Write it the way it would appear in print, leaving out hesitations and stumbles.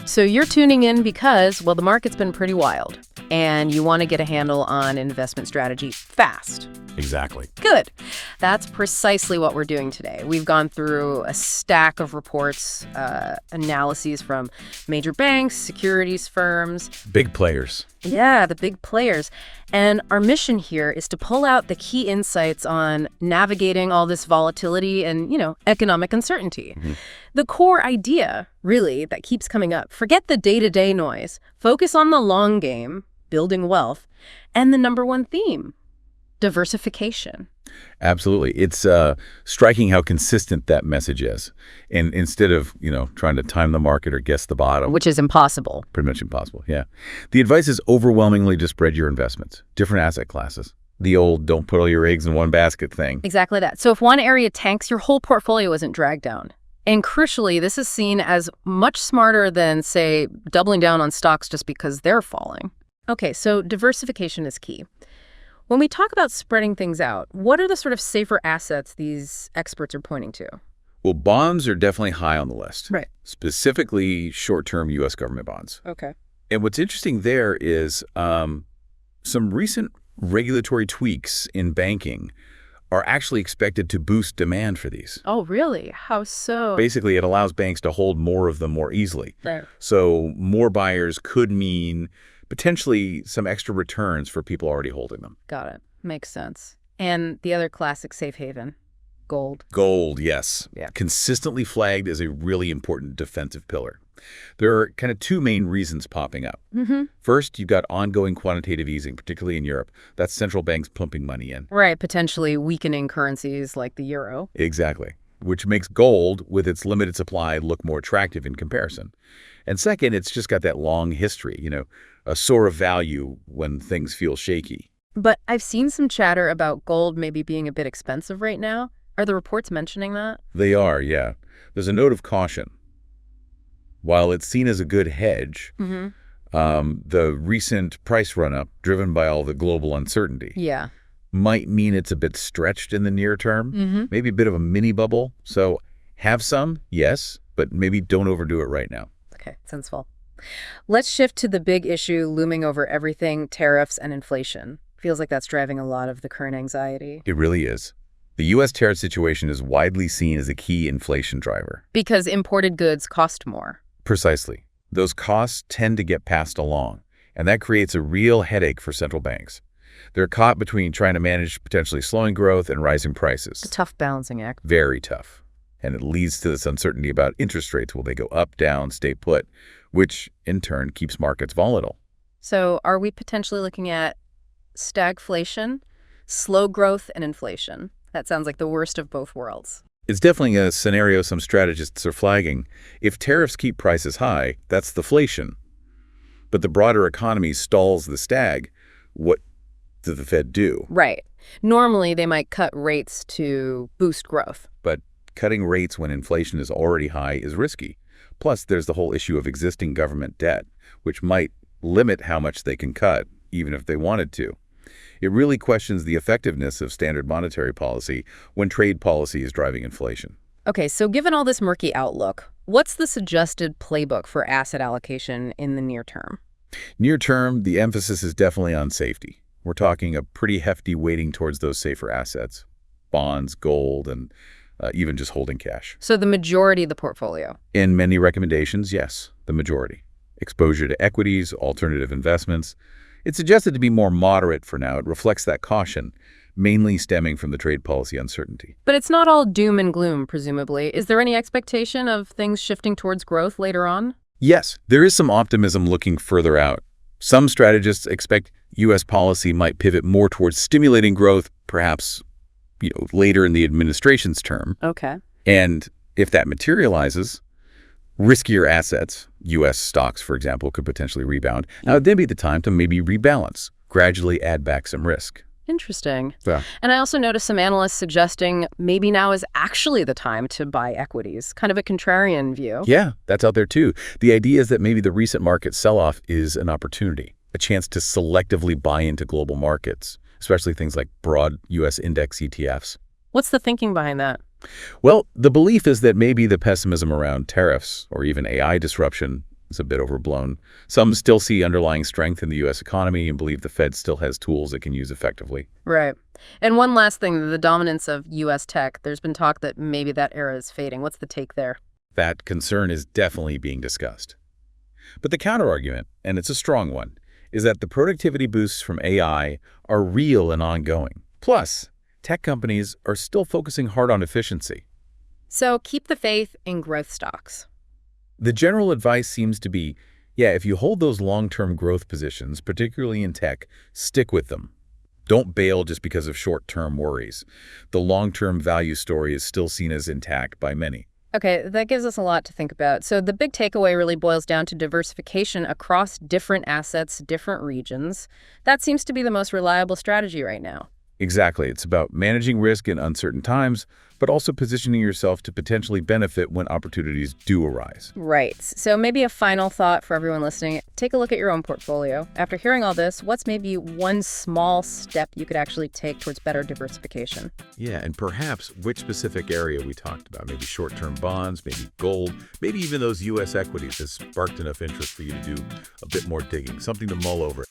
So you're tuning in because, well, the market's been pretty wild, and you want to get a handle on investment strategy fast. Exactly. Good. That's precisely what we're doing today. We've gone through a stack of reports, analyses from major banks, securities firms. Big players. Yeah, the big players. And our mission here is to pull out the key insights on navigating all this volatility and, economic uncertainty. Mm-hmm. The core idea, really, that keeps coming up, forget the day-to-day noise, focus on the long game, building wealth, and the number one theme, diversification. Absolutely. It's striking how consistent that message is. And instead of, trying to time the market or guess the bottom. Which is impossible. Pretty much impossible, yeah. The advice is overwhelmingly to spread your investments, different asset classes. The old don't put all your eggs in one basket thing. Exactly that. So if one area tanks, your whole portfolio isn't dragged down. And crucially, this is seen as much smarter than, say, doubling down on stocks just because they're falling. Okay, so diversification is key. When we talk about spreading things out, what are the sort of safer assets these experts are pointing to? Well, bonds are definitely high on the list. Right. Specifically, short-term U.S. government bonds. Okay. And what's interesting there is some recent regulatory tweaks in banking are actually expected to boost demand for these. Oh, really? How so? Basically, it allows banks to hold more of them more easily. There. So more buyers could mean potentially some extra returns for people already holding them. Got it. Makes sense. And the other classic safe haven, gold. Gold, yes. Yeah. Consistently flagged as a really important defensive pillar. There are kind of two main reasons popping up. Mm-hmm. First, you've got ongoing quantitative easing, particularly in Europe. That's central banks pumping money in. Right, potentially weakening currencies like the euro. Exactly, which makes gold, with its limited supply, look more attractive in comparison. And second, it's just got that long history, a soar of value when things feel shaky. But I've seen some chatter about gold maybe being a bit expensive right now. Are the reports mentioning that? They are, yeah. There's a note of caution. While it's seen as a good hedge, the recent price run-up, driven by all the global uncertainty, might mean it's a bit stretched in the near term, maybe a bit of a mini bubble. So have some, yes, but maybe don't overdo it right now. Okay, sensible. Let's shift to the big issue looming over everything, tariffs and inflation. Feels like that's driving a lot of the current anxiety. It really is. The U.S. tariff situation is widely seen as a key inflation driver. Because imported goods cost more. Precisely. Those costs tend to get passed along, and that creates a real headache for central banks. They're caught between trying to manage potentially slowing growth and rising prices. A tough balancing act. Very tough. And it leads to this uncertainty about interest rates. Will they go up, down, stay put, which in turn keeps markets volatile. So are we potentially looking at stagflation, slow growth, and inflation? That sounds like the worst of both worlds. It's definitely a scenario some strategists are flagging. If tariffs keep prices high, that's deflation. But the broader economy stalls the stag. What does the Fed do? Right. Normally, they might cut rates to boost growth. But cutting rates when inflation is already high is risky. Plus, there's the whole issue of existing government debt, which might limit how much they can cut, even if they wanted to. It really questions the effectiveness of standard monetary policy when trade policy is driving inflation. Okay, so given all this murky outlook, what's the suggested playbook for asset allocation in the near term? Near term, the emphasis is definitely on safety. We're talking a pretty hefty weighting towards those safer assets, bonds, gold, and even just holding cash. So the majority of the portfolio? In many recommendations, yes, the majority. Exposure to equities, alternative investments. It's suggested to be more moderate for now. It reflects that caution, mainly stemming from the trade policy uncertainty. But it's not all doom and gloom, presumably. Is there any expectation of things shifting towards growth later on? Yes, there is some optimism looking further out. Some strategists expect U.S. policy might pivot more towards stimulating growth, perhaps later in the administration's term. Okay. And if that materializes, riskier assets, U.S. stocks, for example, could potentially rebound. Now, it'd then be the time to maybe rebalance, gradually add back some risk. Interesting. Yeah. And I also noticed some analysts suggesting maybe now is actually the time to buy equities, kind of a contrarian view. Yeah, that's out there too. The idea is that maybe the recent market sell-off is an opportunity, a chance to selectively buy into global markets, especially things like broad U.S. index ETFs. What's the thinking behind that? Well, the belief is that maybe the pessimism around tariffs or even AI disruption, It's a bit overblown. Some still see underlying strength in the U.S. economy and believe the Fed still has tools it can use effectively. Right. And one last thing, the dominance of U.S. tech. There's been talk that maybe that era is fading. What's the take there? That concern is definitely being discussed. But the counterargument, and it's a strong one, is that the productivity boosts from AI are real and ongoing. Plus, tech companies are still focusing hard on efficiency. So keep the faith in growth stocks. The general advice seems to be, if you hold those long-term growth positions, particularly in tech, stick with them. Don't bail just because of short-term worries. The long-term value story is still seen as intact by many. Okay, that gives us a lot to think about. So the big takeaway really boils down to diversification across different assets, different regions. That seems to be the most reliable strategy right now. Exactly. It's about managing risk in uncertain times, but also positioning yourself to potentially benefit when opportunities do arise. Right. So maybe a final thought for everyone listening. Take a look at your own portfolio. After hearing all this, what's maybe one small step you could actually take towards better diversification? Yeah, and perhaps which specific area we talked about. Maybe short-term bonds, maybe gold, maybe even those U.S. equities has sparked enough interest for you to do a bit more digging, something to mull over.